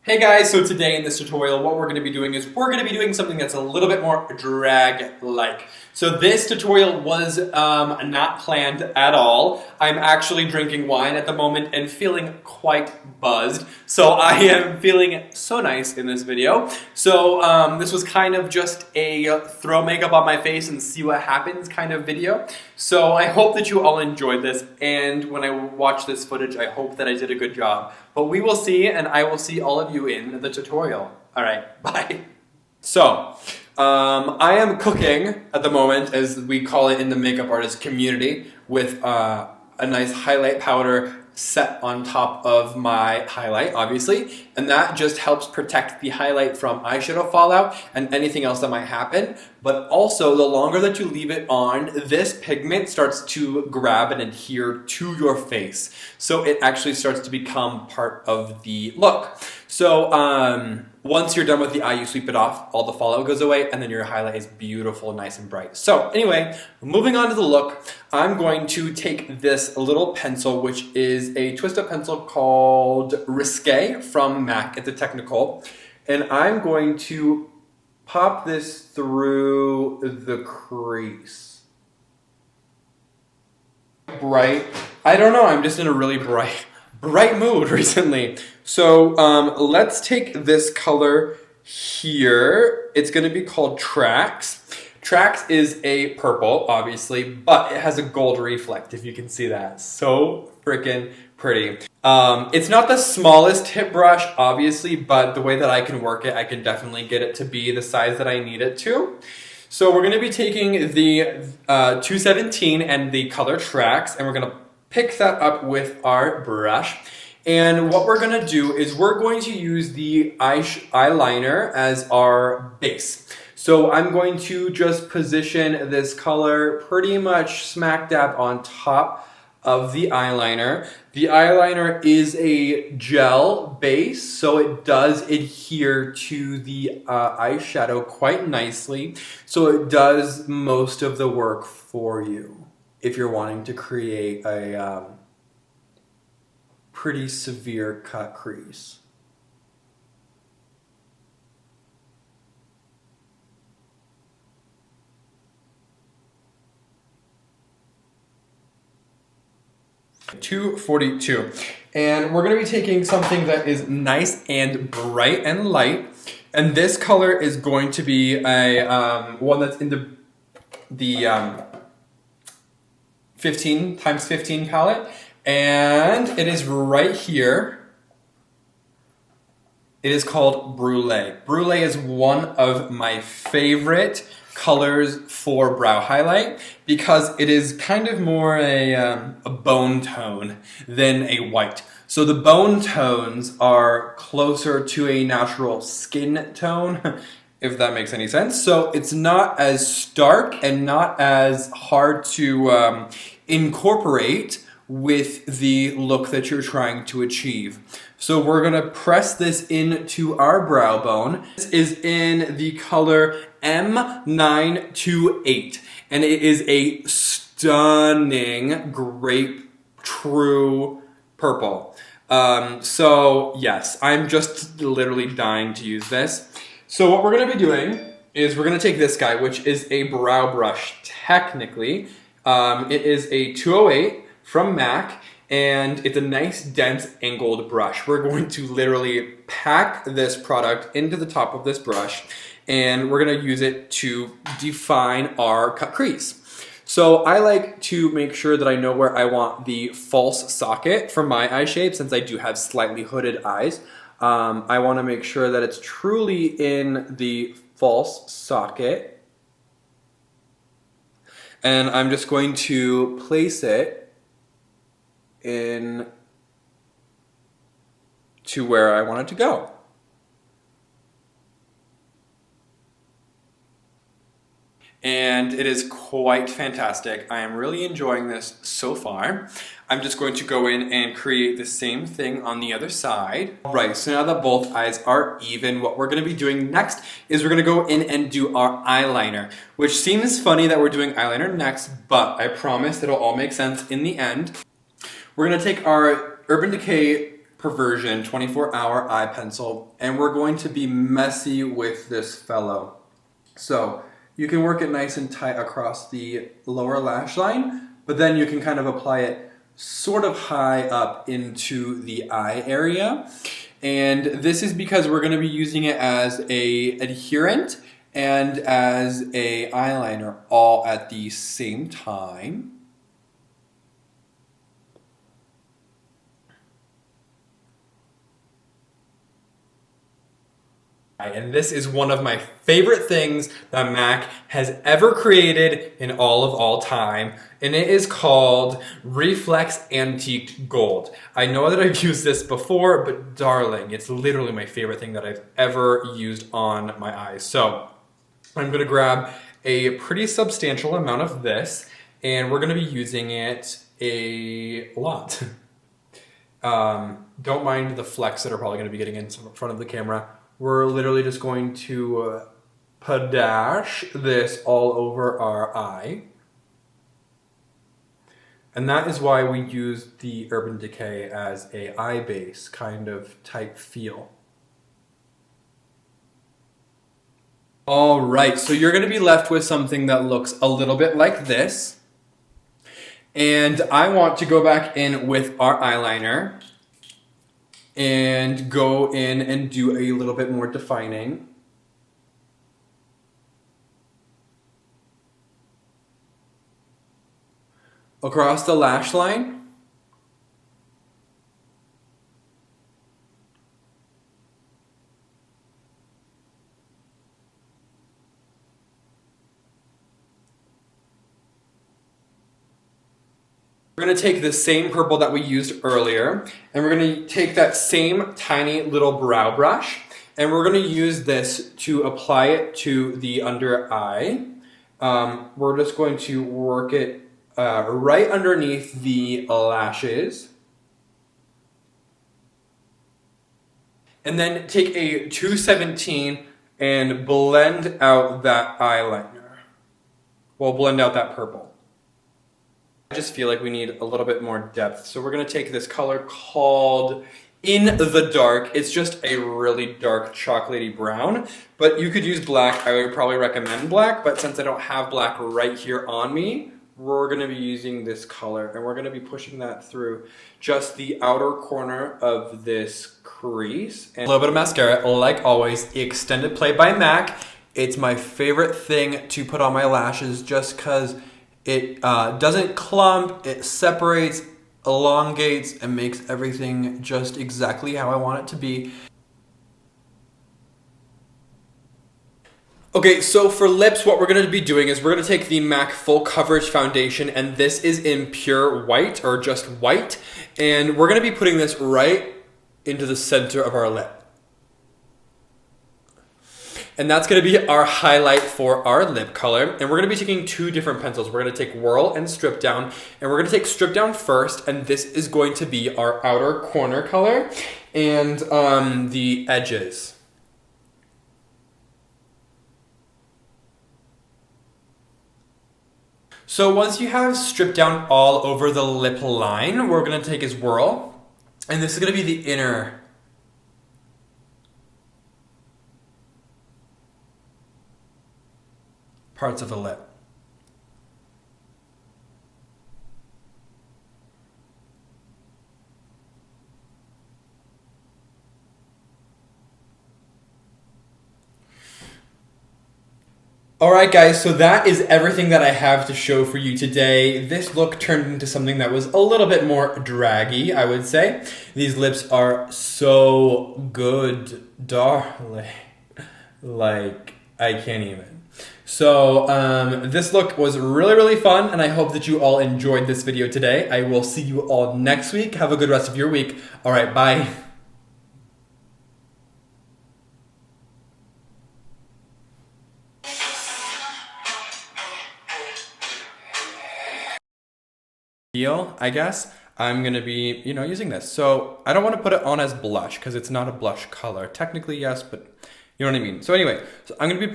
Hey guys, so today in this tutorial what we're going to be doing is we're going to be doing something that's a little bit more drag-like. So this tutorial was not planned at all. I'm actually drinking wine at the moment and feeling quite buzzed. So I am feeling so nice in this video. So this was kind of just a throw makeup on my face and see what happens kind of video. So I hope that you all enjoyed this, and when I watch this footage I hope that I did a good job. But we will see, and I will see all of you in the tutorial. Alright, bye. So, I am cooking at the moment, as we call it in the makeup artist community, with a nice highlight powder set on top of my highlight, obviously, and that just helps protect the highlight from eyeshadow fallout and anything else that might happen. But also, the longer that you leave it on, this pigment starts to grab and adhere to your face, so it actually starts to become part of the look. So once you're done with the eye, you sweep it off, all the fallout goes away, and then your highlight is beautiful, nice and bright. So anyway, moving on to the look, I'm going to take this little pencil, which is a twist-up pencil called Risque from MAC. It's a technical, and I'm going to pop this through the crease. Bright. I don't know, I'm just in a really bright mood recently. So let's take this color here. It's going to be called Tracks. Tracks is a purple, obviously, but it has a gold reflect, if you can see that. So freaking pretty. It's not the smallest tip brush, obviously, but the way that I can work it, I can definitely get it to be the size that I need it to. So we're going to be taking the 217 and the color Tracks, and we're going to pick that up with our brush. And what we're going to do is we're going to use the eyeliner as our base. So I'm going to just position this color pretty much smack dab on top of the eyeliner. The eyeliner is a gel base, so it does adhere to the eyeshadow quite nicely. So it does most of the work for you if you're wanting to create a pretty severe cut crease. $2.42, and we're going to be taking something that is nice and bright and light, and this color is going to be a one that's in the 15x15 palette, and it is right here. It is called Brulee. Brulee is one of my favorite colors for brow highlight because it is kind of more a bone tone than a white. So the bone tones are closer to a natural skin tone, if that makes any sense. So it's not as stark and not as hard to incorporate with the look that you're trying to achieve. So we're going to press this into our brow bone. This is in the color M928, and it is a stunning grape true purple. So yes, I'm just literally dying to use this. So what we're going to be doing is we're going to take this guy, which is a brow brush technically. It is a 208 from MAC, and it's a nice dense angled brush. We're going to literally pack this product into the top of this brush, and we're going to use it to define our cut crease. So I like to make sure that I know where I want the false socket for my eye shape, since I do have slightly hooded eyes. I want to make sure that it's truly in the false socket, and I'm just going to place it in to where I want it to go. And it is quite fantastic. I am really enjoying this so far. I'm just going to go in and create the same thing on the other side. All right, so now that both eyes are even, what we're gonna be doing next is we're gonna go in and do our eyeliner, which seems funny that we're doing eyeliner next, but I promise it'll all make sense in the end. We're gonna take our Urban Decay Perversion 24-hour eye pencil, and we're going to be messy with this fellow. So you can work it nice and tight across the lower lash line, but then you can kind of apply it sort of high up into the eye area. And this is because we're going to be using it as a adherent and as a eyeliner all at the same time. And this is one of my favorite things that MAC has ever created in all time, and it is called Reflex Antique Gold. I know that I've used this before, but darling, it's literally my favorite thing that I've ever used on my eyes. So I'm gonna grab a pretty substantial amount of this, and we're gonna be using it a lot. Don't mind the flecks that are probably gonna be getting in front of the camera. We're literally just going to padash this all over our eye. And that is why we use the Urban Decay as a eye base kind of type feel. All right, so you're gonna be left with something that looks a little bit like this. And I want to go back in with our eyeliner and go in and do a little bit more defining. Across the lash line. We're going to take the same purple that we used earlier, and we're going to take that same tiny little brow brush, and we're going to use this to apply it to the under eye. We're just going to work it right underneath the lashes. And then take a 217 and blend out that eyeliner. Well, blend out that purple. I just feel like we need a little bit more depth. So we're gonna take this color called In the Dark. It's just a really dark chocolatey brown, but you could use black. I would probably recommend black, but since I don't have black right here on me, we're gonna be using this color, and we're gonna be pushing that through just the outer corner of this crease. And a little bit of mascara, like always, Extended Play by MAC. It's my favorite thing to put on my lashes just because it doesn't clump, it separates, elongates, and makes everything just exactly how I want it to be. Okay, so for lips, what we're going to be doing is we're going to take the MAC Full Coverage Foundation, and this is in pure white, or just white, and we're going to be putting this right into the center of our lip. And that's going to be our highlight for our lip color. And we're going to be taking two different pencils. We're going to take Whirl and Strip Down. And we're going to take Strip Down first. And this is going to be our outer corner color and the edges. So once you have Strip Down all over the lip line, we're going to take his Whirl. And this is going to be the inner parts of the lip. Alright guys, so that is everything that I have to show for you today. This look turned into something that was a little bit more draggy, I would say. These lips are so good, darling. Like, I can't even. So this look was really fun, and I hope that you all enjoyed this video today. I will see you all next week. Have a good rest of your week. All right, bye. I guess I'm gonna be, using this. So I don't want to put it on as blush because it's not a blush color. Technically, yes, but you know what I mean. So anyway, so I'm gonna be